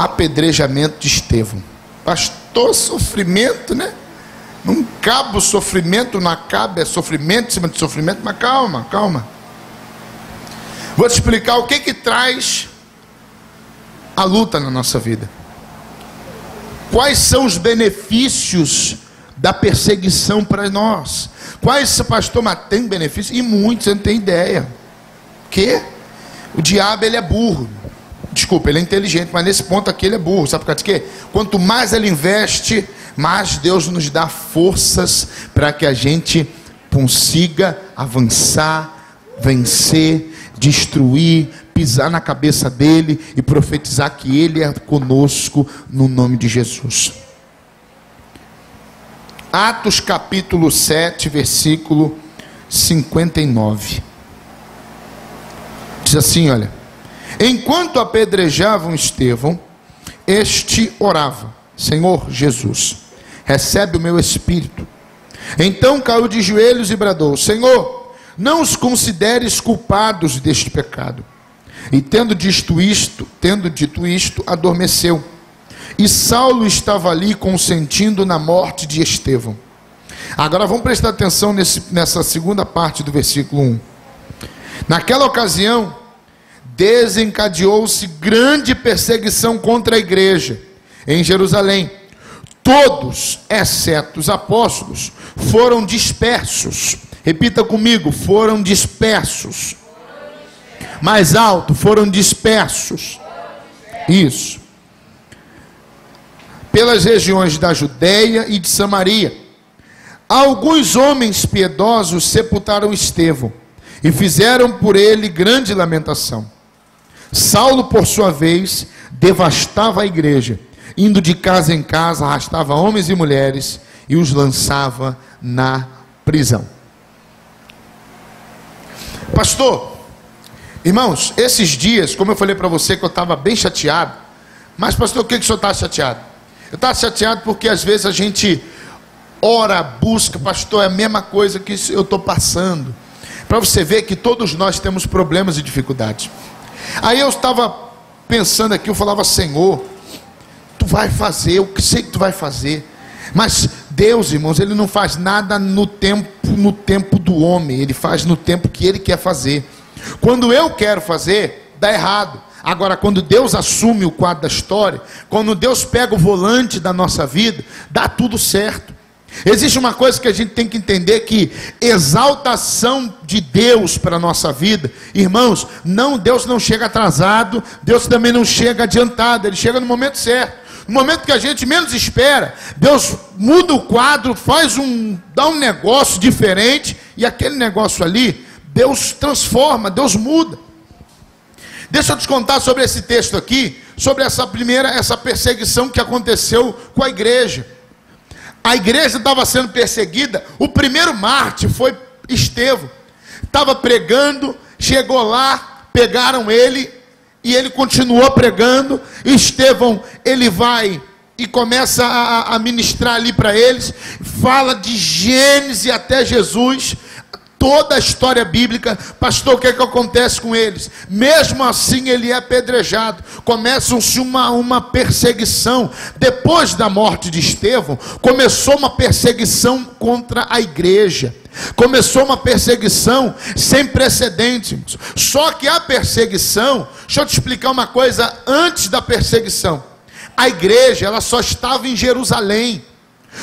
apedrejamento de Estevão. Pastor, sofrimento, né? Não cabe o sofrimento, não cabe, é sofrimento em cima de sofrimento, mas calma, calma. Vou te explicar o que traz a luta na nossa vida. Quais são os benefícios da perseguição para nós? Quais, pastor, mas tem benefícios? E muitos, você não tem ideia. Que? O diabo, ele é burro. Desculpa, ele é inteligente, mas nesse ponto aqui ele é burro. Sabe por causa de quê? Quanto mais ele investe, mais Deus nos dá forças para que a gente consiga avançar, vencer, destruir, pisar na cabeça dele e profetizar que ele é conosco no nome de Jesus. Atos capítulo 7, versículo 59. Diz assim, olha: enquanto apedrejavam Estevão, este orava: Senhor Jesus, recebe o meu espírito. Então caiu de joelhos e bradou: Senhor, não os consideres culpados deste pecado. E tendo dito isto, adormeceu. E Saulo estava ali consentindo na morte de Estevão. Agora vamos prestar atenção nessa segunda parte do versículo 1. Naquela ocasião, desencadeou-se grande perseguição contra a igreja em Jerusalém. Todos, exceto os apóstolos, foram dispersos. Repita comigo: foram dispersos. Mais alto: foram dispersos. Isso. Pelas regiões da Judeia e de Samaria. Alguns homens piedosos sepultaram Estevão e fizeram por ele grande lamentação. Saulo, por sua vez, devastava a igreja, indo de casa em casa, arrastava homens e mulheres e os lançava na prisão. Pastor, irmãos, esses dias, como eu falei para você que eu estava bem chateado, mas pastor, o que o senhor está chateado? Eu estava chateado porque às vezes a gente ora, busca, pastor, é a mesma coisa que eu estou passando, para você ver que todos nós temos problemas e dificuldades. Aí eu estava pensando aqui, eu falava: Senhor, tu vai fazer, eu sei que tu vai fazer, mas Deus, irmãos, ele não faz nada no tempo do homem, ele faz no tempo que ele quer fazer. Quando eu quero fazer, dá errado. Agora, quando Deus assume o quadro da história, quando Deus pega o volante da nossa vida, dá tudo certo. Existe uma coisa que a gente tem que entender, que exaltação de Deus para a nossa vida, irmãos, Deus não chega atrasado, Deus também não chega adiantado, ele chega no momento certo. No momento que a gente menos espera, Deus muda o quadro, dá um negócio diferente, e aquele negócio ali, Deus transforma, Deus muda. Deixa eu te contar sobre esse texto aqui, sobre essa perseguição que aconteceu com a igreja. A igreja estava sendo perseguida. O primeiro mártir foi Estevão. Estava pregando, chegou lá, pegaram ele, e ele continuou pregando. Estevão, ele vai e começa a ministrar ali para eles, fala de Gênesis até Jesus, toda a história bíblica. Pastor, o que é que acontece com eles? Mesmo assim ele é apedrejado. Começa-se uma perseguição. Depois da morte de Estevão, começou uma perseguição contra a igreja. Começou uma perseguição sem precedentes. Só que a perseguição, deixa eu te explicar uma coisa antes da perseguição. A igreja, ela só estava em Jerusalém.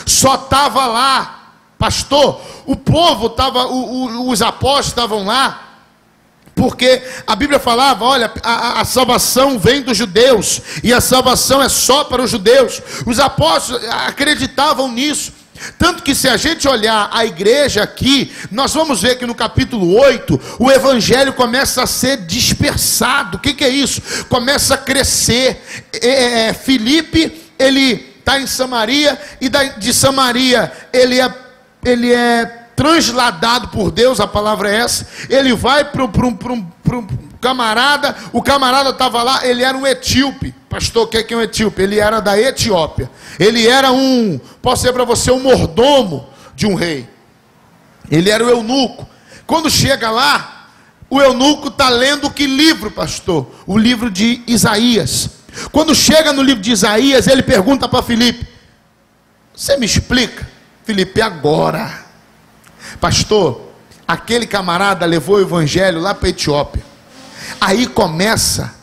Só estava lá. Pastor, o povo estava, os apóstolos estavam lá, porque a Bíblia falava: olha, a salvação vem dos judeus, e a salvação é só para os judeus. Os apóstolos acreditavam nisso. Tanto que, se a gente olhar a igreja aqui, nós vamos ver que no capítulo 8, o evangelho começa a ser dispersado. O que é isso? Começa a crescer. Filipe, ele está em Samaria, e de Samaria ele é transladado por Deus, a palavra é essa. Ele vai para um camarada, o camarada estava lá, ele era um etíope. Pastor, o que é um etíope? Ele era da Etiópia. Ele era posso dizer para você, um mordomo de um rei. Ele era o eunuco. Quando chega lá, o eunuco está lendo que livro, pastor? O livro de Isaías. Quando chega no livro de Isaías, ele pergunta para Filipe: você me explica? Filipe: agora. Pastor, aquele camarada levou o evangelho lá para a Etiópia. Aí começa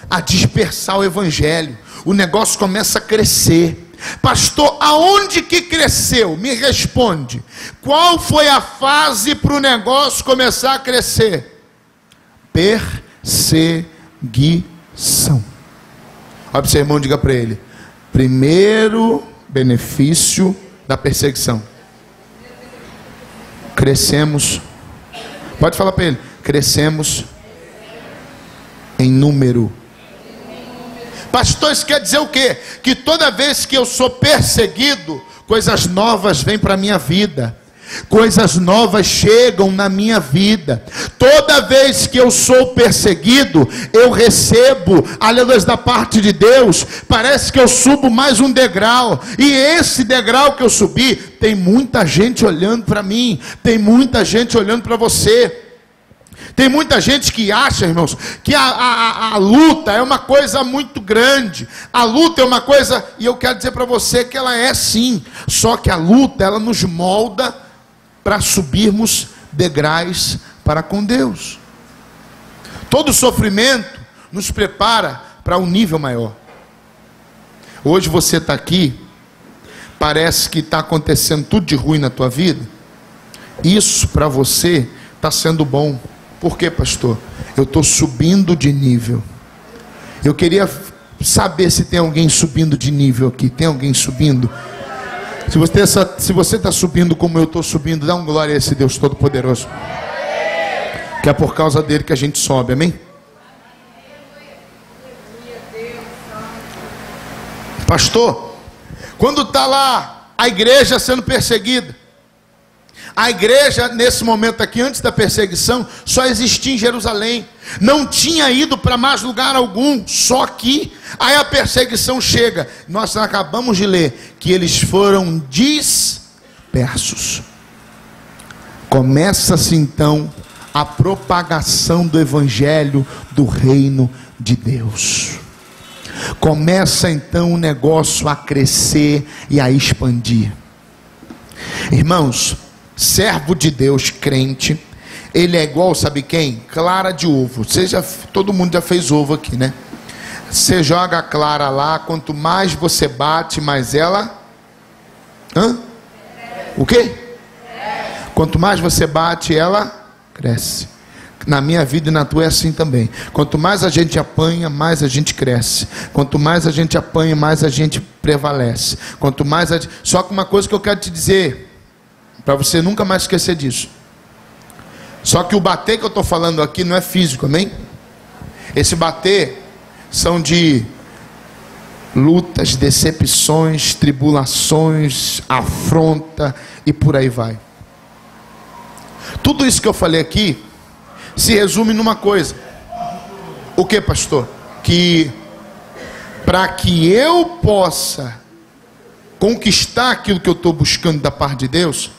a dispersar o evangelho. O negócio começa a crescer. Pastor, aonde que cresceu? Me responde. Qual foi a fase para o negócio começar a crescer? Perseguição. Olha para o seu irmão, diga para ele: primeiro benefício da perseguição. Crescemos. Pode falar para ele: crescemos em número. Pastor, isso quer dizer o quê? Que toda vez que eu sou perseguido, coisas novas vêm para a minha vida. Coisas novas chegam na minha vida. Toda vez que eu sou perseguido, eu recebo, aleluia, da parte de Deus. Parece que eu subo mais um degrau. E esse degrau que eu subi, tem muita gente olhando para mim. Tem muita gente olhando para você. Tem muita gente que acha, irmãos, que a luta é uma coisa muito grande. A luta é uma coisa, e eu quero dizer para você que ela é sim. Só que a luta, ela nos molda para subirmos degraus para com Deus. Todo sofrimento nos prepara para um nível maior. Hoje você está aqui, parece que está acontecendo tudo de ruim na tua vida. Isso para você está sendo bom. Por quê, pastor? Eu estou subindo de nível. Eu queria saber se tem alguém subindo de nível aqui. Tem alguém subindo? Se você está subindo como eu estou subindo, dá uma glória a esse Deus Todo-Poderoso. Que é por causa dele que a gente sobe, amém? Pastor, quando está lá a igreja sendo perseguida, a igreja nesse momento aqui, antes da perseguição, só existia em Jerusalém, não tinha ido para mais lugar algum, só que aí a perseguição chega. Nós acabamos de ler que eles foram dispersos. Começa-se então a propagação do evangelho do reino de Deus. Começa então o negócio a crescer e a expandir. Irmãos, servo de Deus, crente, ele é igual, sabe quem? Clara de ovo. Todo mundo já fez ovo aqui, né? Você joga a clara lá, quanto mais você bate, mais ela... O quê? Quanto mais você bate, ela cresce. Na minha vida e na tua é assim também. Quanto mais a gente apanha, mais a gente cresce. Quanto mais a gente apanha, mais a gente prevalece. Quanto mais Só que uma coisa que eu quero te dizer, para você nunca mais esquecer disso. Só que o bater que eu estou falando aqui não é físico, amém? Esse bater são de lutas, decepções, tribulações, afronta e por aí vai. Tudo isso que eu falei aqui se resume numa coisa. O que, pastor? Que para que eu possa conquistar aquilo que eu estou buscando da parte de Deus,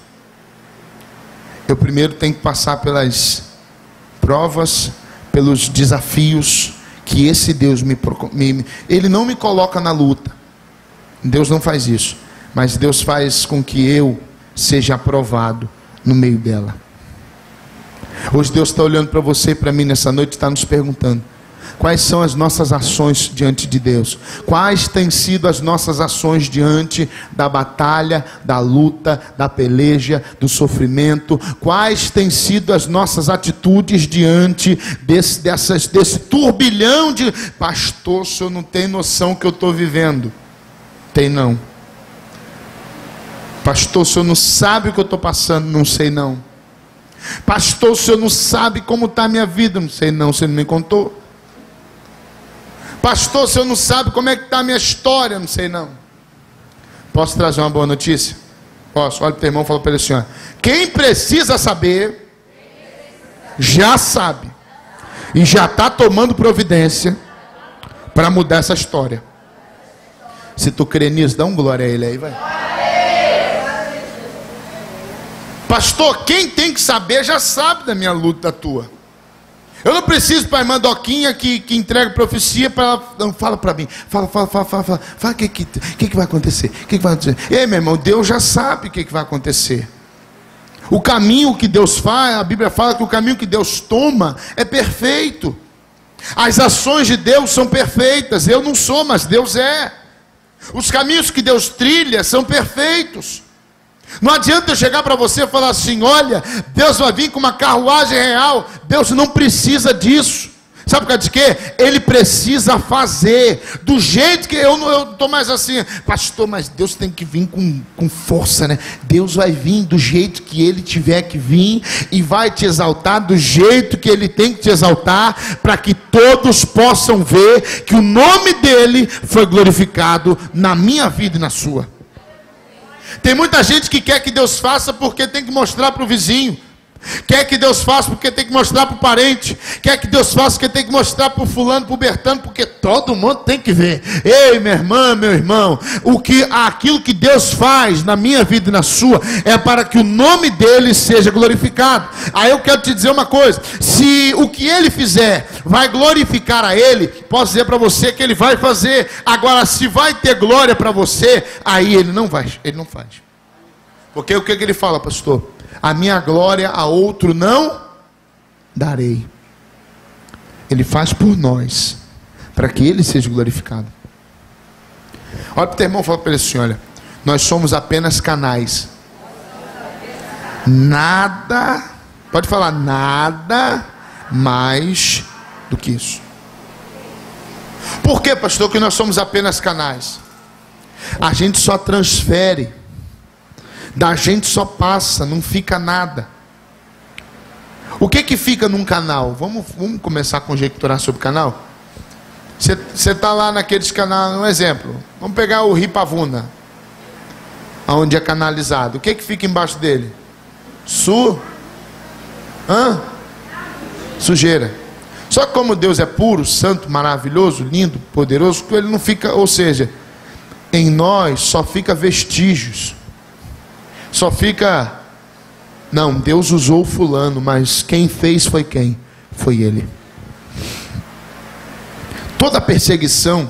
eu primeiro tenho que passar pelas provas, pelos desafios que esse Deus Ele não me coloca na luta. Deus não faz isso. Mas Deus faz com que eu seja aprovado no meio dela. Hoje Deus está olhando para você e para mim nessa noite, está nos perguntando: quais são as nossas ações diante de Deus? Quais têm sido as nossas ações diante da batalha, da luta, da peleja, do sofrimento? Quais têm sido as nossas atitudes diante desse turbilhão de... Pastor, o senhor não tem noção que eu estou vivendo. Tem não. Pastor, o senhor não sabe o que eu estou passando. Não sei não. Pastor, o senhor não sabe como está a minha vida. Não sei não, você não me contou. Pastor, o senhor não sabe como é que está a minha história. Não sei não. Posso trazer uma boa notícia? Posso. Olha para o teu irmão e fala para ele assim: ó, quem precisa saber, já sabe. E já está tomando providência para mudar essa história. Se tu crê nisso, dá um glória a ele aí, vai. Pastor, quem tem que saber já sabe da minha luta, da tua. Eu não preciso para a irmã Doquinha que entrega profecia para ela. Não, fala para mim. Fala. O que vai acontecer? O que vai acontecer? Ei, meu irmão, Deus já sabe o que vai acontecer. O caminho que Deus faz, a Bíblia fala que o caminho que Deus toma é perfeito. As ações de Deus são perfeitas. Eu não sou, mas Deus é. Os caminhos que Deus trilha são perfeitos. Não adianta eu chegar para você e falar assim: olha, Deus vai vir com uma carruagem real. Deus não precisa disso. Sabe por causa de quê? Ele precisa fazer do jeito que eu estou mais assim, pastor, mas Deus tem que vir com força, né? Deus vai vir do jeito que Ele tiver que vir e vai te exaltar do jeito que Ele tem que te exaltar, para que todos possam ver que o nome dEle foi glorificado na minha vida e na sua. Tem muita gente que quer que Deus faça porque tem que mostrar para o vizinho. Quer que Deus faça porque tem que mostrar para o parente. Quer que Deus faça porque tem que mostrar para o fulano, para o Bertano, porque todo mundo tem que ver. Ei, minha irmã, meu irmão, aquilo que Deus faz na minha vida e na sua é para que o nome dele seja glorificado. Aí eu quero te dizer uma coisa: se o que ele fizer vai glorificar a ele, posso dizer para você que ele vai fazer. Agora, se vai ter glória para você, aí ele não faz. Porque o que ele fala, pastor? A minha glória a outro não darei. Ele faz por nós, para que ele seja glorificado. Olha para o teu irmão e fala para ele assim: olha, nós somos apenas canais. Nada, pode falar, nada mais do que isso. Por que, pastor, que nós somos apenas canais? A gente só transfere, da gente só passa, não fica nada. O que fica num canal? Vamos começar a conjecturar sobre o canal? Você está lá naqueles canais, um exemplo. Vamos pegar o Rio Pavuna, onde é canalizado. O que fica embaixo dele? Sujeira. Só que como Deus é puro, santo, maravilhoso, lindo, poderoso, ele não fica, ou seja, em nós só fica vestígios. Só fica, não, Deus usou fulano, mas quem fez foi quem? Foi ele. Toda perseguição,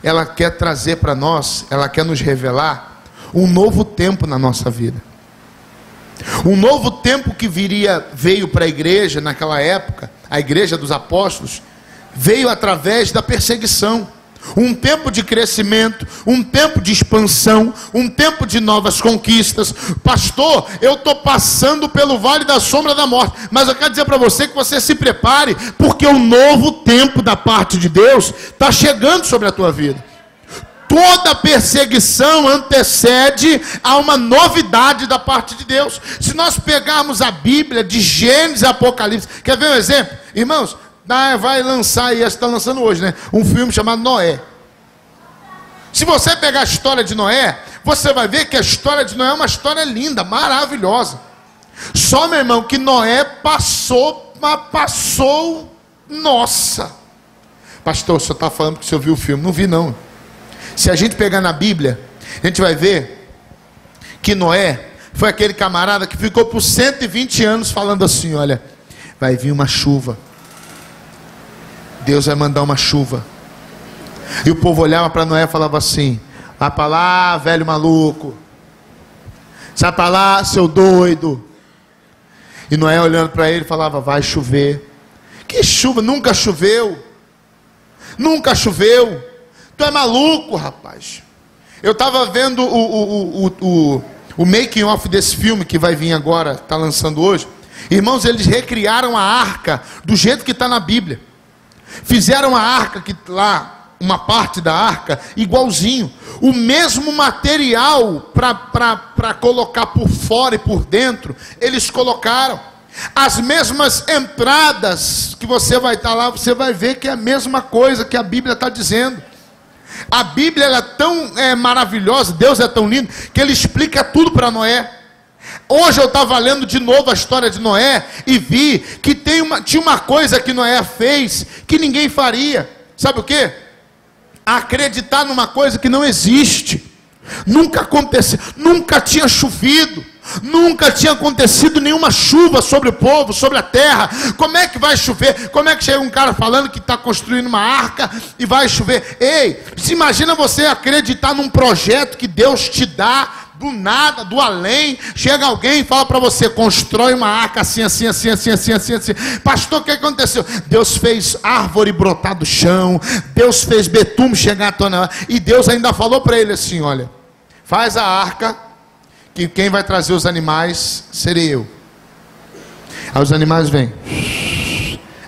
ela quer trazer para nós, ela quer nos revelar um novo tempo na nossa vida. Um novo tempo que veio para a igreja naquela época, a igreja dos apóstolos, veio através da perseguição. Um tempo de crescimento, um tempo de expansão, um tempo de novas conquistas. Pastor, eu estou passando pelo vale da sombra da morte, mas eu quero dizer para você que você se prepare, porque o novo tempo da parte de Deus está chegando sobre a tua vida. Toda perseguição antecede a uma novidade da parte de Deus. Se nós pegarmos a Bíblia de Gênesis e Apocalipse, quer ver um exemplo? Irmãos, vai lançar, e está lançando hoje, né? Um filme chamado Noé. Se você pegar a história de Noé, você vai ver que a história de Noé é uma história linda, maravilhosa. Só, meu irmão, que Noé passou, nossa. Pastor, o senhor está falando que o senhor viu o filme? Não vi, não. Se a gente pegar na Bíblia, a gente vai ver que Noé foi aquele camarada que ficou por 120 anos falando assim: olha, vai vir uma chuva. Deus vai mandar uma chuva. E o povo olhava para Noé e falava assim: vai para lá, velho maluco. Sai para lá, seu doido. E Noé olhando para ele falava: vai chover. Que chuva? Nunca choveu. Nunca choveu. Tu é maluco, rapaz. Eu estava vendo o making of desse filme que vai vir agora, está lançando hoje. Irmãos, eles recriaram a arca do jeito que está na Bíblia. Fizeram a arca, que lá, uma parte da arca, igualzinho. O mesmo material para colocar por fora e por dentro, eles colocaram. As mesmas entradas que você vai estar lá, você vai ver que é a mesma coisa que a Bíblia está dizendo. A Bíblia ela é tão maravilhosa, Deus é tão lindo, que Ele explica tudo para Noé. Hoje eu estava lendo de novo a história de Noé e vi que tinha uma coisa que Noé fez que ninguém faria. Sabe o quê? Acreditar numa coisa que não existe. Nunca aconteceu, nunca tinha chovido. Nunca tinha acontecido nenhuma chuva sobre o povo, sobre a terra. Como é que vai chover? Como é que chega um cara falando que está construindo uma arca e vai chover? Ei, se imagina você acreditar num projeto que Deus te dá, do nada, do além. Chega alguém e fala para você: constrói uma arca assim, assim, assim, assim, assim, assim, assim. Pastor, o que aconteceu? Deus fez árvore brotar do chão, Deus fez betume chegar à tonelada, e Deus ainda falou para ele assim: olha, faz a arca, que quem vai trazer os animais serei eu. Aí os animais vêm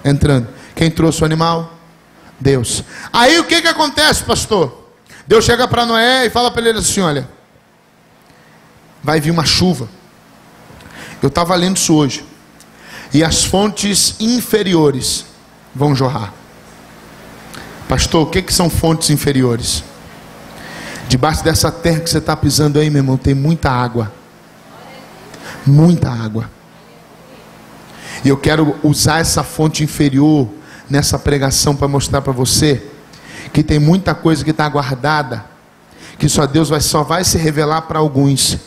entrando. Quem trouxe o animal? Deus. Aí o que acontece, pastor? Deus chega para Noé e fala para ele assim: olha, vai vir uma chuva. Eu estava lendo isso hoje. E as fontes inferiores vão jorrar. Pastor, o que são fontes inferiores? Debaixo dessa terra que você está pisando aí, meu irmão, tem muita água. Muita água. E eu quero usar essa fonte inferior nessa pregação para mostrar para você que tem muita coisa que está guardada, que só Deus só vai se revelar para alguns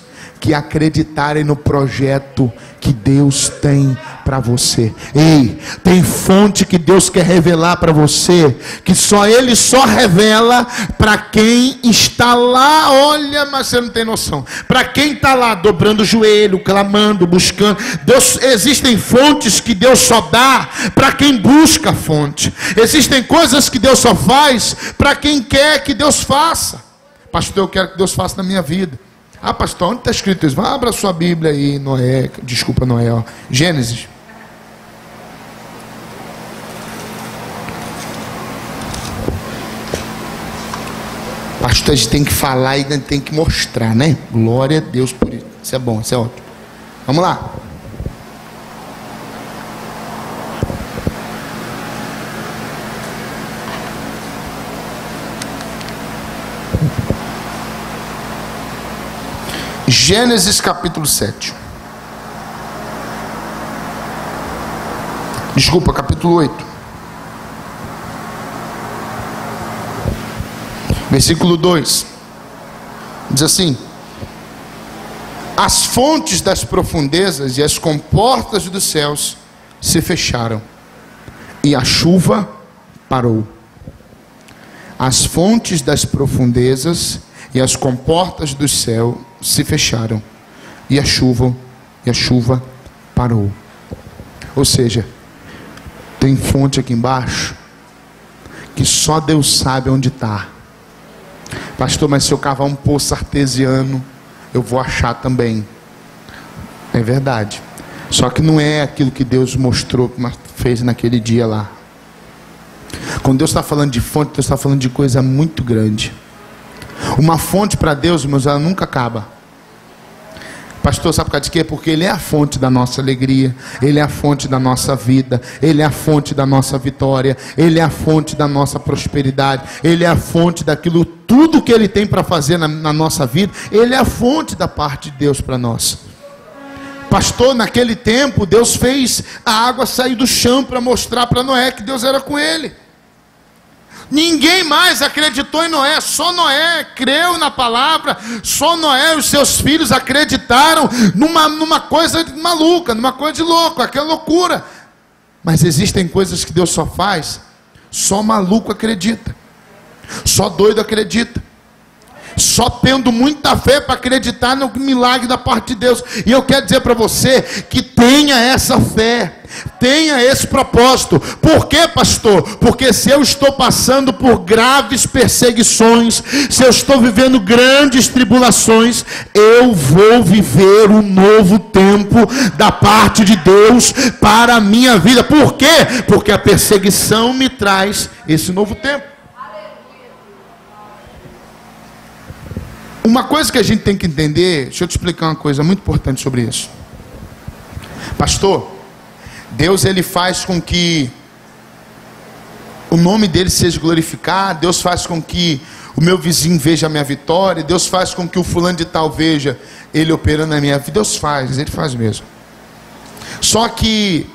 que acreditarem no projeto que Deus tem para você. Ei, tem fonte que Deus quer revelar para você, que só Ele só revela para quem está lá. Olha, mas você não tem noção. Para quem está lá dobrando o joelho, clamando, buscando. Deus, existem fontes que Deus só dá para quem busca a fonte. Existem coisas que Deus só faz para quem quer que Deus faça. Pastor, eu quero que Deus faça na minha vida. Ah, pastor, onde está escrito isso? Abra a sua Bíblia aí, Noé, Gênesis. Pastor, a gente tem que falar e tem que mostrar, né? Glória a Deus por isso. Isso é bom, isso é ótimo. Vamos lá. Gênesis capítulo 7. Desculpa, capítulo 8. Versículo 2. Diz assim: as fontes das profundezas e as comportas dos céus se fecharam, e a chuva parou. As fontes das profundezas e as comportas do céu se fecharam, e a chuva parou. Ou seja, tem fonte aqui embaixo que só Deus sabe onde está. Pastor, mas se eu cavar um poço artesiano, eu vou achar também. É verdade. Só que não é aquilo que Deus mostrou, mas fez naquele dia lá. Quando Deus está falando de fonte, Deus está falando de coisa muito grande. Uma fonte para Deus, irmãos, ela nunca acaba. Pastor, sabe por causa de quê? Porque Ele é a fonte da nossa alegria, Ele é a fonte da nossa vida, Ele é a fonte da nossa vitória, Ele é a fonte da nossa prosperidade, Ele é a fonte daquilo, tudo que Ele tem para fazer na nossa vida. Ele é a fonte da parte de Deus para nós. Pastor, naquele tempo Deus fez a água sair do chão para mostrar para Noé que Deus era com ele. Ninguém mais acreditou em Noé, só Noé creu na palavra, só Noé e os seus filhos acreditaram numa coisa maluca, numa coisa de louco, aquela loucura. Mas existem coisas que Deus só faz, só maluco acredita, só doido acredita, só tendo muita fé para acreditar no milagre da parte de Deus. E eu quero dizer para você que tenha essa fé, tenha esse propósito. Por quê, pastor? Porque se eu estou passando por graves perseguições, se eu estou vivendo grandes tribulações, eu vou viver um novo tempo da parte de Deus para a minha vida. Por quê? Porque a perseguição me traz esse novo tempo. Uma coisa que a gente tem que entender, deixa eu te explicar uma coisa muito importante sobre isso. Pastor, Deus ele faz com que o nome dele seja glorificado, Deus faz com que o meu vizinho veja a minha vitória, Deus faz com que o fulano de tal veja ele operando na minha vida. Deus faz, ele faz mesmo. Só que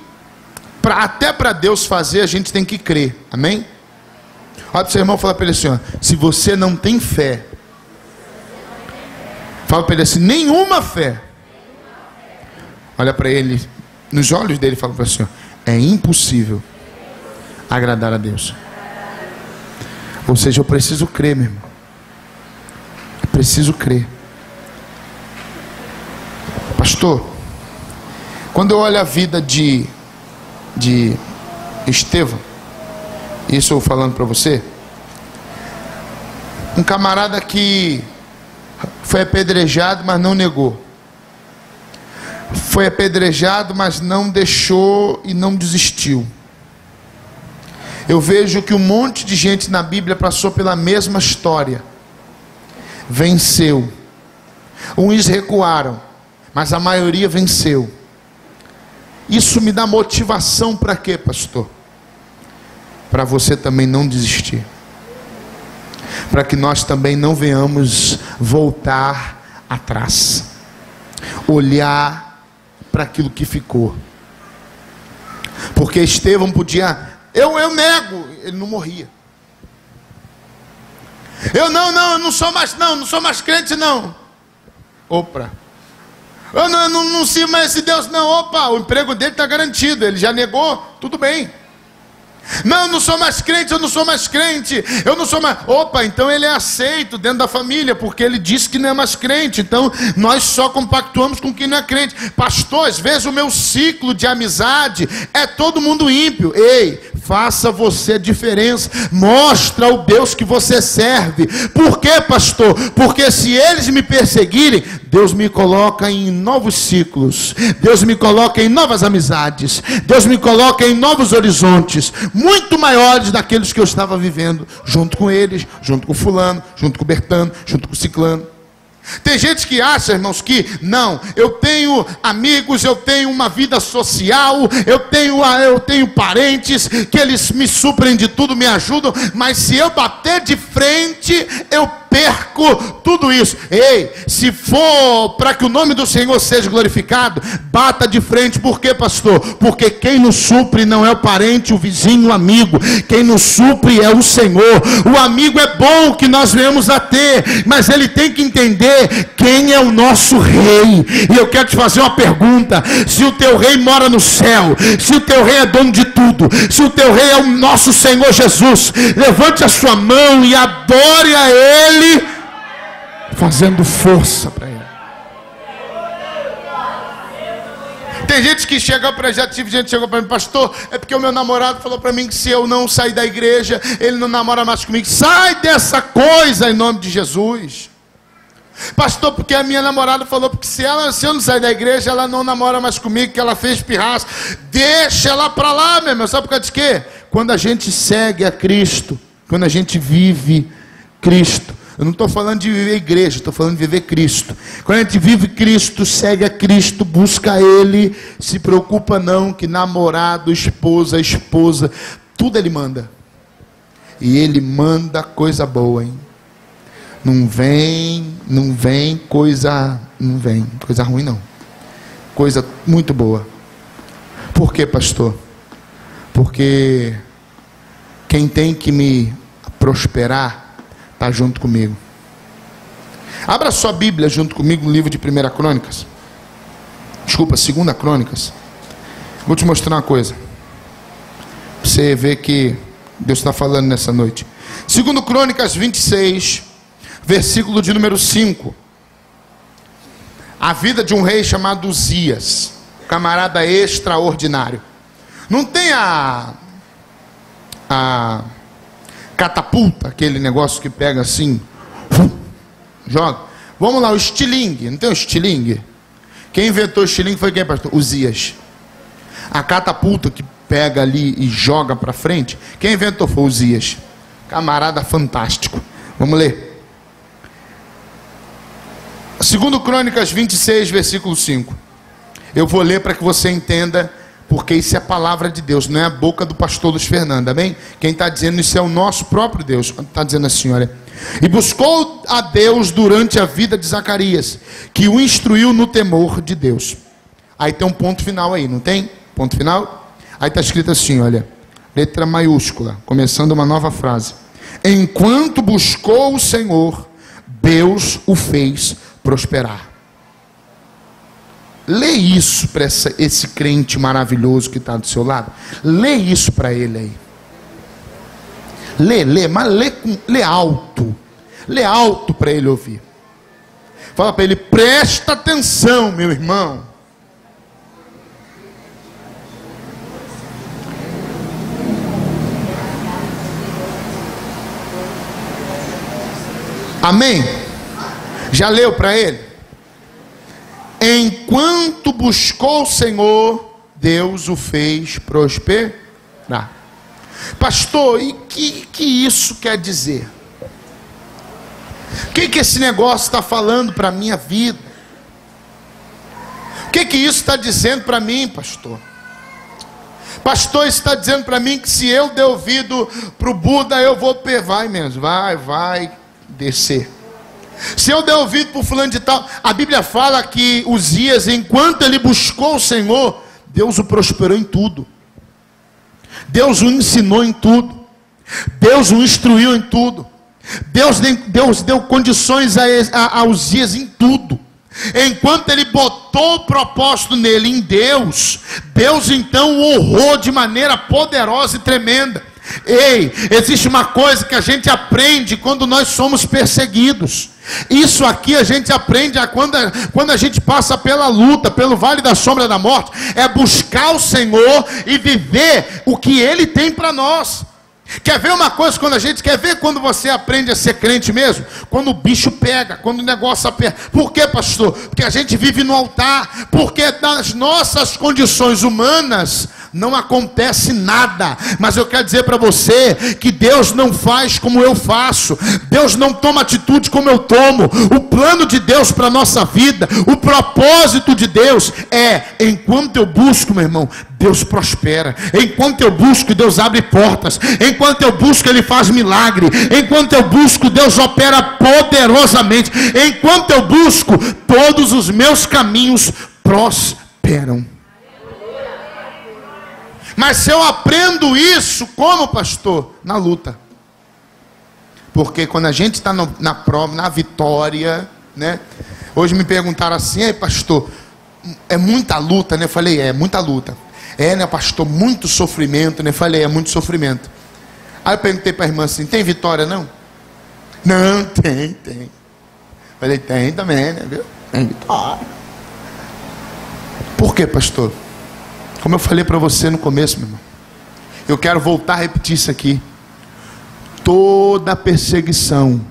até para Deus fazer, a gente tem que crer, amém? Olha para o seu irmão e fala para ele assim, ó, se você não tem fé, fala para ele assim, nenhuma fé olha para ele, nos olhos dele, e fala para o Senhor: é impossível agradar a Deus. Ou seja, eu preciso crer, meu irmão. Eu preciso crer. Pastor, quando eu olho a vida de Estevão, isso eu falando para você, um camarada que foi apedrejado, mas não negou. Foi apedrejado, mas não deixou e não desistiu. Eu vejo que um monte de gente na Bíblia passou pela mesma história. Venceu. Uns recuaram, mas a maioria venceu. Isso me dá motivação para quê, pastor? Para você também não desistir. Para que nós também não venhamos voltar atrás. Olhar para aquilo que ficou. Porque Estevão podia... Eu nego. Ele não morria. Eu não sou mais crente não. Opa. Eu não sigo mais esse Deus não. Opa, o emprego dele está garantido. Ele já negou, tudo bem. Não, eu não sou mais crente, eu não sou mais crente. Eu não sou mais... Opa, então ele é aceito dentro da família, porque ele disse que não é mais crente. Então nós só compactuamos com quem não é crente. Pastor, às vezes o meu ciclo de amizade é todo mundo ímpio. Ei, faça você a diferença. Mostra o Deus que você serve. Por quê, pastor? Porque se eles me perseguirem, Deus me coloca em novos ciclos. Deus me coloca em novas amizades. Deus me coloca em novos horizontes, muito maiores daqueles que eu estava vivendo, junto com eles, junto com fulano, junto com Bertano, junto com Ciclano. Tem gente que acha, irmãos, que não, eu tenho amigos, eu tenho uma vida social, eu tenho parentes, que eles me suprem de tudo, me ajudam, mas se eu bater de frente, eu perco tudo isso. Ei, se for para que o nome do Senhor seja glorificado, bata de frente. Por quê, pastor? Porque quem nos supre não é o parente, o vizinho, o amigo. Quem nos supre é o Senhor. O amigo é bom que nós venhamos a ter, mas ele tem que entender quem é o nosso rei. E eu quero te fazer uma pergunta: se o teu rei mora no céu, se o teu rei é dono de tudo, se o teu rei é o nosso Senhor Jesus, levante a sua mão e adore a Ele, fazendo força para Ele. Tem gente que chega para gente chegou para mim: pastor, é porque o meu namorado falou para mim que se eu não sair da igreja, ele não namora mais comigo. Sai dessa coisa em nome de Jesus. Pastor, porque a minha namorada falou que se eu não sair da igreja, ela não namora mais comigo, que ela fez pirraça. Deixa ela para lá, meu irmão. Sabe por causa de quê? Quando a gente segue a Cristo, quando a gente vive Cristo, eu não estou falando de viver igreja, estou falando de viver Cristo. Quando a gente vive Cristo, segue a Cristo, busca Ele, se preocupa não que namorado, esposa, tudo Ele manda. E Ele manda coisa boa, hein? Não vem coisa ruim não. Coisa muito boa. Por quê, pastor? Porque quem tem que me prosperar está junto comigo. Abra sua Bíblia junto comigo no livro de 2 Crônicas. Desculpa, 2 Crônicas. Vou te mostrar uma coisa. Você vê que Deus está falando nessa noite. 2 Crônicas 26, versículo de número 5. A vida de um rei chamado Uzias, camarada extraordinário. Não tem a catapulta, aquele negócio que pega assim, joga. Vamos lá, o estilingue. Não tem o estilingue? Quem inventou o estilingue foi quem, pastor? Uzias. A catapulta que pega ali e joga para frente, quem inventou foi Uzias. Camarada fantástico. Vamos ler. 2 Crônicas 26, versículo 5. Eu vou ler para que você entenda, porque isso é a palavra de Deus, não é a boca do pastor Luiz Fernando, amém? Quem está dizendo isso é o nosso próprio Deus. Está dizendo assim, olha: e buscou a Deus durante a vida de Zacarias, que o instruiu no temor de Deus. Aí tem um ponto final aí, não tem? Ponto final? Aí está escrito assim, olha, letra maiúscula, começando uma nova frase: enquanto buscou o Senhor, Deus o fez prosperar. Lê isso para esse crente maravilhoso que está do seu lado. Lê isso para ele aí. Lê, mas lê alto. Lê alto para ele ouvir. Fala para ele: presta atenção, meu irmão. Amém? Já leu para ele? Enquanto buscou o Senhor, Deus o fez prosperar. Pastor, e que isso quer dizer? O que esse negócio está falando para a minha vida? O que isso está dizendo para mim, pastor? Pastor, está dizendo para mim que se eu der ouvido para o Buda, eu vou vai mesmo, vai descer. Se eu der ouvido para o fulano de tal, a Bíblia fala que Uzias, enquanto ele buscou o Senhor, Deus o prosperou em tudo. Deus o ensinou em tudo. Deus o instruiu em tudo. Deus deu condições a Uzias em tudo. Enquanto ele botou o propósito nele, em Deus, Deus então o honrou de maneira poderosa e tremenda. Ei, existe uma coisa que a gente aprende quando nós somos perseguidos. Isso aqui a gente aprende quando a gente passa pela luta, pelo vale da sombra da morte. É buscar o Senhor e viver o que Ele tem para nós. Quer ver uma coisa? Quer ver quando você aprende a ser crente mesmo? Quando o bicho pega, quando o negócio aperta. Por quê, pastor? Porque a gente vive no altar. Porque nas nossas condições humanas não acontece nada. Mas eu quero dizer para você que Deus não faz como eu faço. Deus não toma atitude como eu tomo. O plano de Deus para a nossa vida, o propósito de Deus é: enquanto eu busco, meu irmão, Deus prospera. Enquanto eu busco, Deus abre portas. Enquanto eu busco, Ele faz milagre. Enquanto eu busco, Deus opera poderosamente. Enquanto eu busco, todos os meus caminhos prosperam. Mas se eu aprendo isso, como, pastor? Na luta. Porque quando a gente está na prova, na vitória, né? Hoje me perguntaram assim: ei, pastor, é muita luta, né? Eu falei: é muita luta. É, né, pastor, muito sofrimento, né? Eu falei: é muito sofrimento. Aí eu perguntei para a irmã assim: tem vitória não? Não, tem. Falei: tem também, né? Viu? Tem vitória. Por quê, pastor? Como eu falei para você no começo, meu irmão, eu quero voltar a repetir isso aqui. Toda perseguição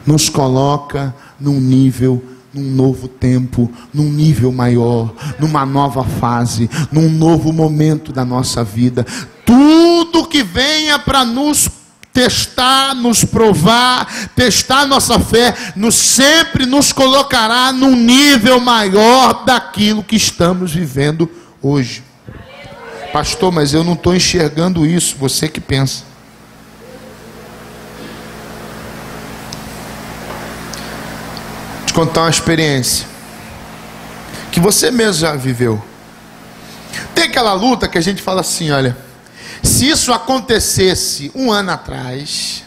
nos coloca num nível, num novo tempo, num nível maior, numa nova fase, num novo momento da nossa vida. Tudo que venha para nos testar, nos provar, testar nossa fé, sempre nos colocará num nível maior daquilo que estamos vivendo hoje. Pastor, mas eu não estou enxergando isso. Você que pensa. Vou te contar uma experiência que você mesmo já viveu. Tem aquela luta que a gente fala assim: olha, se isso acontecesse um ano atrás,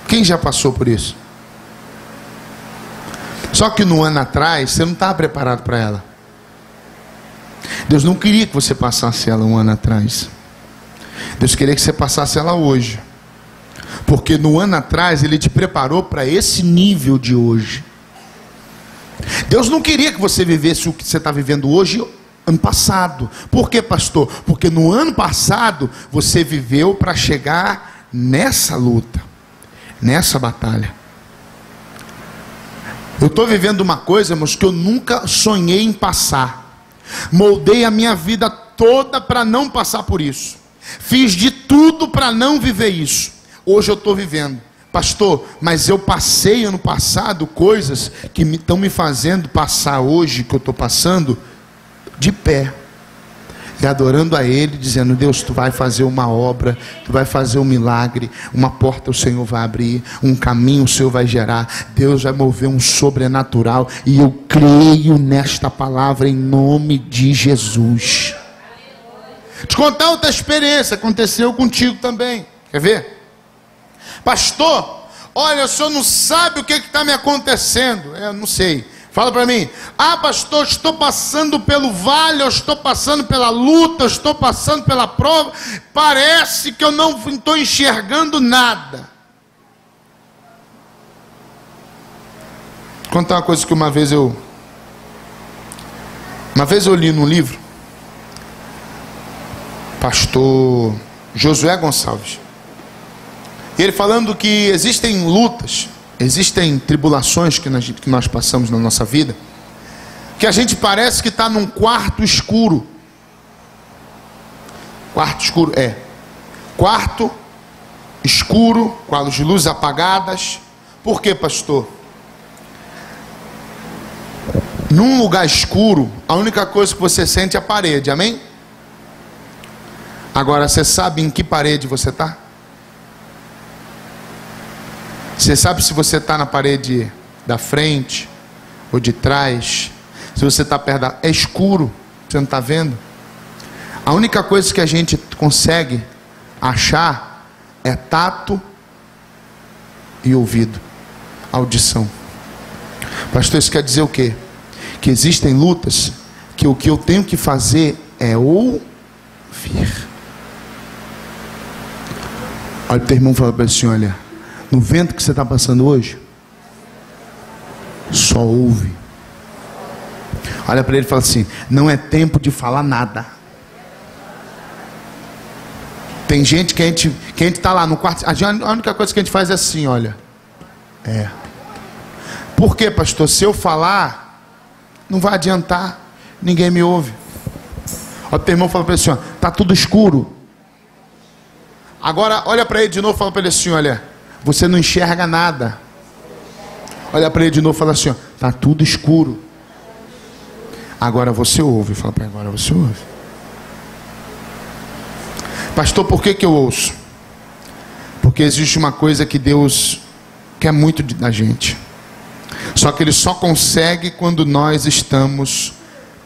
quem já passou por isso? Só que no ano atrás você não estava preparado para ela. Deus não queria que você passasse ela um ano atrás. Deus queria que você passasse ela hoje. Porque no ano atrás Ele te preparou para esse nível de hoje. Deus não queria que você vivesse o que você está vivendo hoje ano passado. Por quê, pastor? Porque no ano passado você viveu para chegar nessa luta, nessa batalha. Eu estou vivendo uma coisa, irmãos, que eu nunca sonhei em passar. Moldei a minha vida toda para não passar por isso. Fiz de tudo para não viver isso. Hoje eu estou vivendo. Pastor, mas eu passei ano passado coisas que estão me fazendo passar hoje, que eu estou passando, de pé. E adorando a Ele, dizendo: Deus, Tu vai fazer uma obra, Tu vai fazer um milagre, uma porta o Senhor vai abrir, um caminho o Senhor vai gerar, Deus vai mover um sobrenatural, e eu creio nesta palavra em nome de Jesus. Te contar outra experiência, aconteceu contigo também, quer ver? Pastor, olha, o senhor não sabe o que está me acontecendo. Eu não sei. Fala para mim. Ah, pastor, estou passando pelo vale, eu estou passando pela luta, eu estou passando pela prova. Parece que eu não estou enxergando nada. Vou contar uma coisa que uma vez eu li num livro. Pastor Josué Gonçalves. E ele falando que existem lutas, existem tribulações que nós passamos na nossa vida, que a gente parece que está num quarto escuro. Quarto escuro, quarto escuro, com as luzes apagadas. Por quê, pastor? Num lugar escuro, a única coisa que você sente é a parede, amém? Agora, você sabe em que parede você está? Você sabe se você está na parede da frente ou de trás? Se você está perto da... É escuro, você não está vendo? A única coisa que a gente consegue achar é tato e ouvido, audição. Pastor, isso quer dizer o quê? Que existem lutas que o que eu tenho que fazer é ouvir. Olha o teu irmão, fala para assim, olha, no vento que você está passando hoje, só ouve. Olha para ele e fala assim, não é tempo de falar nada. Tem gente que a gente está lá no quarto, a única coisa que a gente faz é assim, olha. Por quê, pastor? Se eu falar, não vai adiantar, ninguém me ouve. Olha o teu irmão, fala para ele assim, está tudo escuro. Agora, olha para ele de novo, fala para ele assim, olha, você não enxerga nada. Olha para ele de novo, fala assim, está tudo escuro. Agora você ouve, fala para ele, agora você ouve. Pastor, por que eu ouço? Porque existe uma coisa que Deus quer muito da gente. Só que Ele só consegue quando nós estamos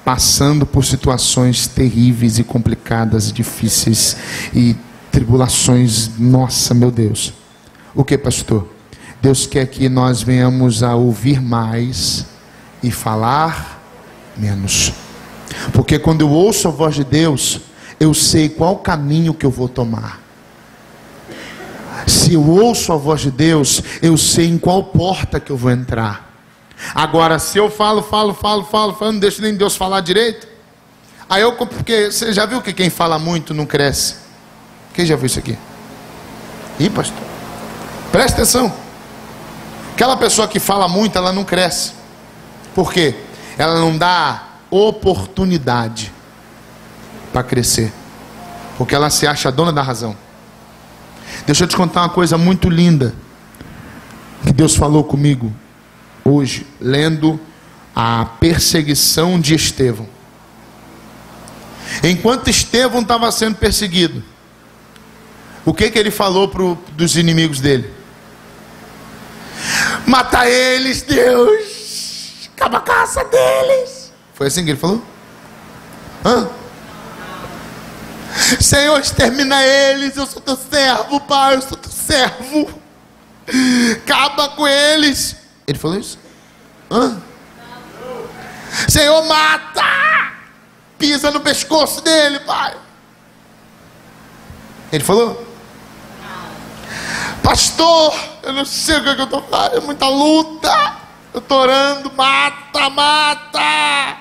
passando por situações terríveis e complicadas, difíceis e tribulações. Nossa, meu Deus. O que, pastor? Deus quer que nós venhamos a ouvir mais e falar menos. Porque quando eu ouço a voz de Deus, eu sei qual caminho que eu vou tomar. Se eu ouço a voz de Deus, eu sei em qual porta que eu vou entrar. Agora, se eu falo, não deixo nem Deus falar direito. Aí porque você já viu que quem fala muito não cresce? Quem já viu isso aqui? Ih, pastor, presta atenção. Aquela pessoa que fala muito, ela não cresce. Por quê? Ela não dá oportunidade para crescer, porque ela se acha dona da razão. Deixa eu te contar uma coisa muito linda que Deus falou comigo hoje, lendo a perseguição de Estevão. Enquanto Estevão estava sendo perseguido, o que ele falou dos inimigos dele? Mata eles, Deus, acaba a caça deles. Foi assim que ele falou? Senhor, extermina eles, eu sou teu servo, pai, eu sou teu servo, acaba com eles. Ele falou isso? Senhor, mata, pisa no pescoço dele, pai. Ele falou? Pastor, eu não sei o que eu estou fazendo, é muita luta, eu estou orando, mata.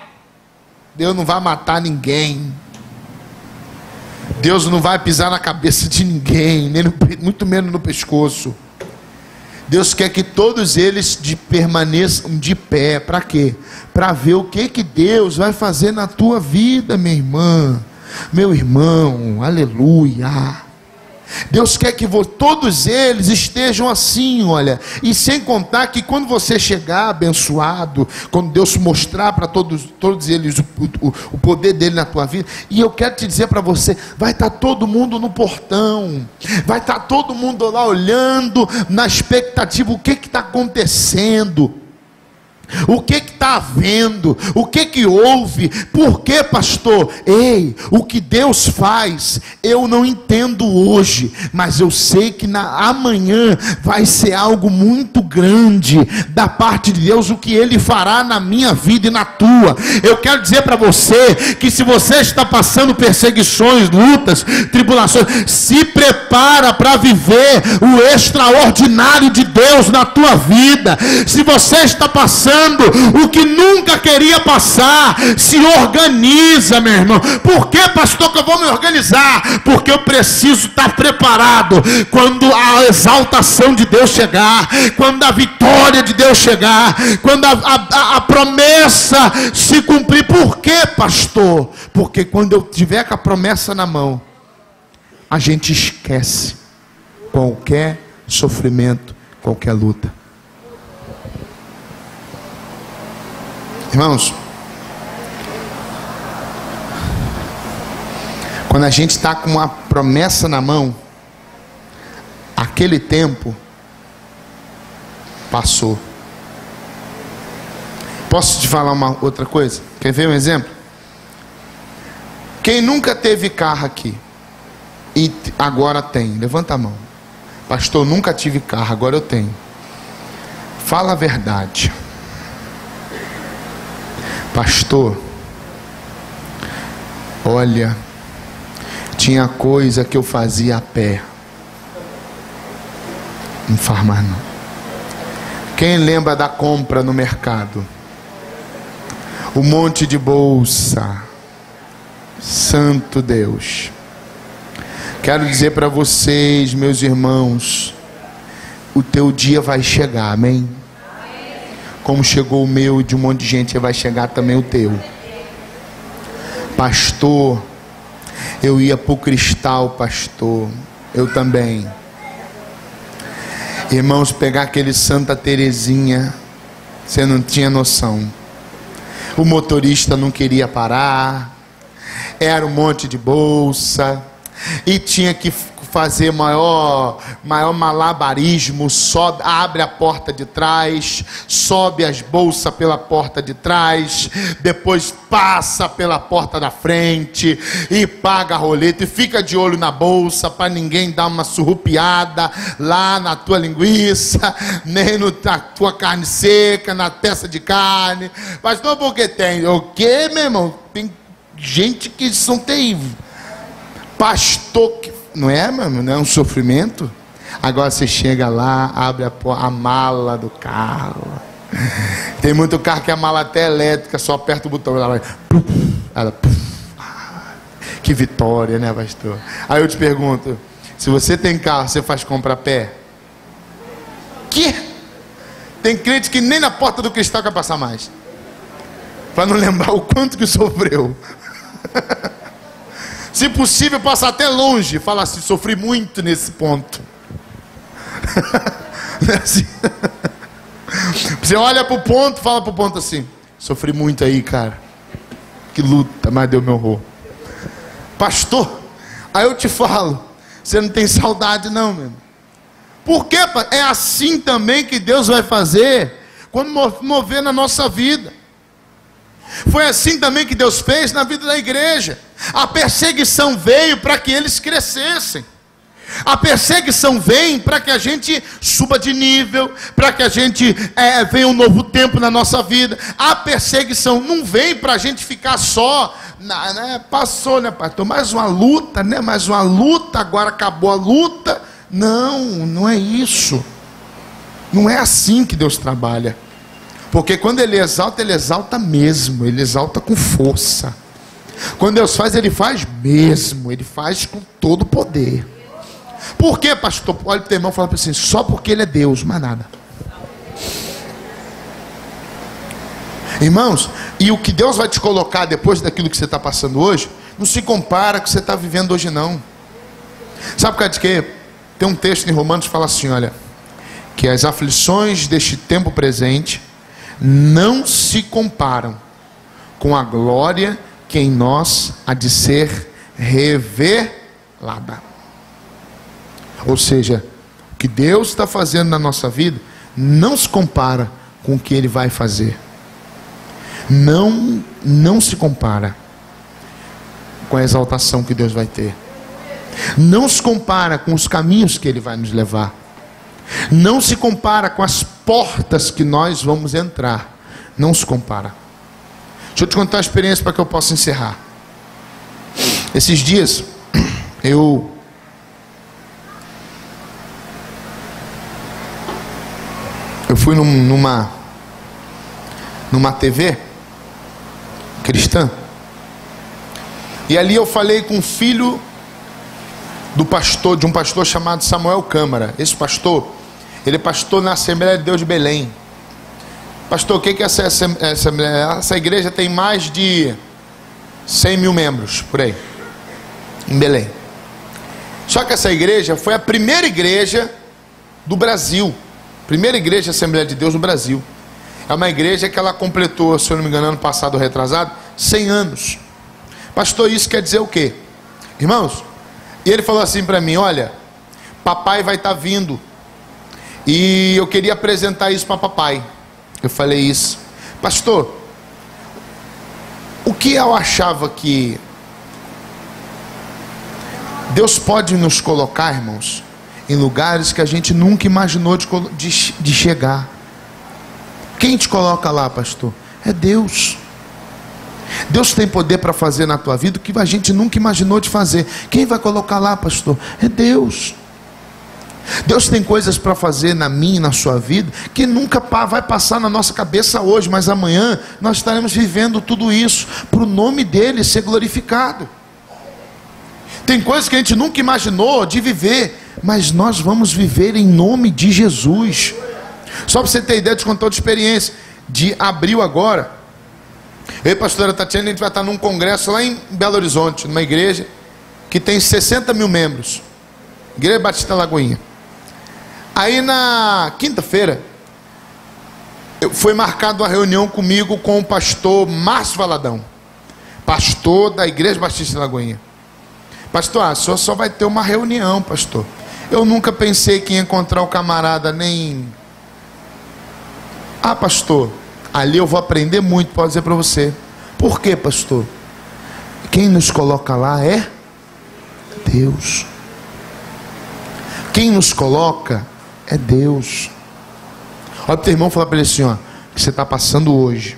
Deus não vai matar ninguém. Deus não vai pisar na cabeça de ninguém, nem muito menos no pescoço. Deus quer que todos eles permaneçam de pé. Para quê? Para ver o que Deus vai fazer na tua vida, minha irmã, meu irmão. Aleluia. Deus quer que todos eles estejam assim, olha. E sem contar que quando você chegar abençoado, quando Deus mostrar para todos eles o poder dele na tua vida, e eu quero te dizer para você, vai estar todo mundo no portão, vai estar todo mundo lá olhando, na expectativa, o que está acontecendo. O que está havendo? O que houve? Por que, pastor? Ei, o que Deus faz, eu não entendo hoje, mas eu sei que amanhã vai ser algo muito grande da parte de Deus, o que Ele fará na minha vida e na tua. Eu quero dizer para você, que se você está passando perseguições, lutas, tribulações, se prepara para viver o extraordinário de Deus na tua vida. Se você está passando o que nunca queria passar, se organiza, meu irmão. Por que, pastor, que eu vou me organizar? Porque eu preciso estar preparado quando a exaltação de Deus chegar, quando a vitória de Deus chegar, quando a promessa se cumprir. Por que, pastor? Porque quando eu tiver com a promessa na mão, a gente esquece qualquer sofrimento, qualquer luta. Irmãos, quando a gente está com uma promessa na mão, aquele tempo passou. Posso te falar uma outra coisa? Quer ver um exemplo? Quem nunca teve carro aqui e agora tem, levanta a mão. Pastor, nunca tive carro, agora eu tenho. Fala a verdade. Pastor, olha, tinha coisa que eu fazia a pé. Não faz mais não. Quem lembra da compra no mercado? Um monte de bolsa. Santo Deus. Quero dizer para vocês, meus irmãos, o teu dia vai chegar, amém? Como chegou o meu, de um monte de gente, vai chegar também o teu. Pastor, eu ia para o Cristal, pastor, eu também. Irmãos, pegar aquele Santa Terezinha, você não tinha noção. O motorista não queria parar, era um monte de bolsa, e tinha que fazer maior malabarismo. Sobe, abre a porta de trás, sobe as bolsas pela porta de trás, depois passa pela porta da frente e paga a roleta, e fica de olho na bolsa para ninguém dar uma surrupiada lá na tua linguiça, nem na tua carne seca, na peça de carne. Pastor, porque tem o que, meu irmão? Tem gente que são terríveis. Pastor, que não é, mano? Não é um sofrimento? Agora você chega lá, abre a mala do carro. Tem muito carro que a mala até elétrica, só aperta o botão, ela vai. Ela, que vitória, né, pastor? Aí eu te pergunto: se você tem carro, você faz compra a pé? Que? Tem crente que nem na porta do Cristal quer passar mais, para não lembrar o quanto que sofreu. Se possível, passa até longe. Fala assim: sofri muito nesse ponto. Não é assim? Você olha para o ponto, fala para o ponto assim: sofri muito aí, cara. Que luta, mas deu meu horror. Pastor, aí eu te falo: você não tem saudade não, meu. Por quê? É assim também que Deus vai fazer quando mover na nossa vida. Foi assim também que Deus fez na vida da igreja. A perseguição veio para que eles crescessem. A perseguição vem para que a gente suba de nível, para que a gente venha um novo tempo na nossa vida. A perseguição não vem para a gente ficar só, né? Passou, né, pastor? Mais uma luta, né? Mais uma luta, agora acabou a luta. Não, não é isso. Não é assim que Deus trabalha. Porque quando Ele exalta mesmo. Ele exalta com força. Quando Deus faz, Ele faz mesmo. Ele faz com todo o poder. Por que, pastor? Olha para o teu irmão e fala para assim: só porque Ele é Deus, mais nada. Irmãos, e o que Deus vai te colocar depois daquilo que você está passando hoje, não se compara com o que você está vivendo hoje não. Sabe por causa de quê? Tem um texto em Romanos que fala assim, olha, que as aflições deste tempo presente não se comparam com a glória que em nós há de ser revelada. Ou seja, o que Deus está fazendo na nossa vida não se compara com o que Ele vai fazer. Não se compara com a exaltação que Deus vai ter. Não se compara com os caminhos que Ele vai nos levar. Não se compara com as portas que nós vamos entrar. Não se compara. Deixa eu te contar uma experiência para que eu possa encerrar. Esses dias, eu fui numa TV cristã, e ali eu falei com o filho de um pastor chamado Samuel Câmara. Esse pastor, ele é pastor na Assembleia de Deus de Belém. Pastor, o que é essa Assembleia? Essa igreja tem mais de 100 mil membros, por aí, em Belém. Só que essa igreja foi a primeira igreja do Brasil, primeira igreja Assembleia de Deus no Brasil. É uma igreja que ela completou, se eu não me engano, ano passado ou retrasado, 100 anos. Pastor, isso quer dizer o quê? Irmãos, e ele falou assim para mim: olha, papai vai estar vindo, e eu queria apresentar isso para papai. Eu falei isso. Pastor, o que eu achava que Deus pode nos colocar, irmãos, em lugares que a gente nunca imaginou de chegar. Quem te coloca lá, pastor? É Deus. Deus tem poder para fazer na tua vida o que a gente nunca imaginou de fazer. Quem vai colocar lá, pastor? É Deus. Deus tem coisas para fazer na minha e na sua vida que nunca vai passar na nossa cabeça hoje, mas amanhã nós estaremos vivendo tudo isso para o nome dele ser glorificado. Tem coisas que a gente nunca imaginou de viver, mas nós vamos viver em nome de Jesus. Só para você ter ideia, de contar outra experiência. De abril agora, eu e a pastora Tatiana, a gente vai estar num congresso lá em Belo Horizonte, numa igreja que tem 60 mil membros, Igreja Batista Lagoinha. Aí na quinta-feira foi marcada uma reunião comigo com o pastor Márcio Valadão, pastor da Igreja Batista Lagoinha. Pastor, o senhor só vai ter uma reunião, pastor. Eu nunca pensei que ia encontrar o camarada nem... Ah, pastor, ali eu vou aprender muito, pode dizer para você. Por quê, pastor? Quem nos coloca lá é Deus. Quem nos coloca é Deus. Olha para o teu irmão e fala para ele assim, ó, que você está passando hoje.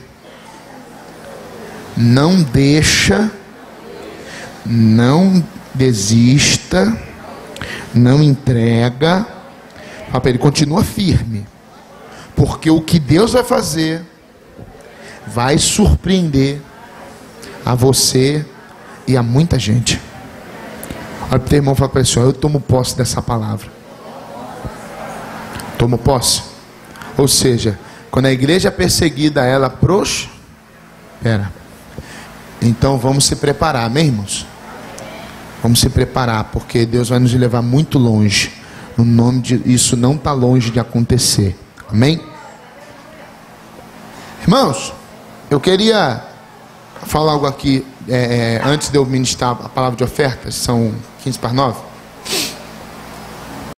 Não deixa, não desista, não entrega. Fala para ele, continua firme. Porque o que Deus vai fazer vai surpreender a você e a muita gente. Olha para o teu irmão e fala para ele assim, ó, eu tomo posse dessa palavra. Tomo posse. Ou seja, quando a igreja é perseguida, ela prospera. Então vamos se preparar, amém, irmãos? Vamos se preparar, porque Deus vai nos levar muito longe. No nome de... Isso não está longe de acontecer. Amém? Irmãos, eu queria falar algo aqui, antes de eu ministrar a palavra de ofertas, são 15 para 9.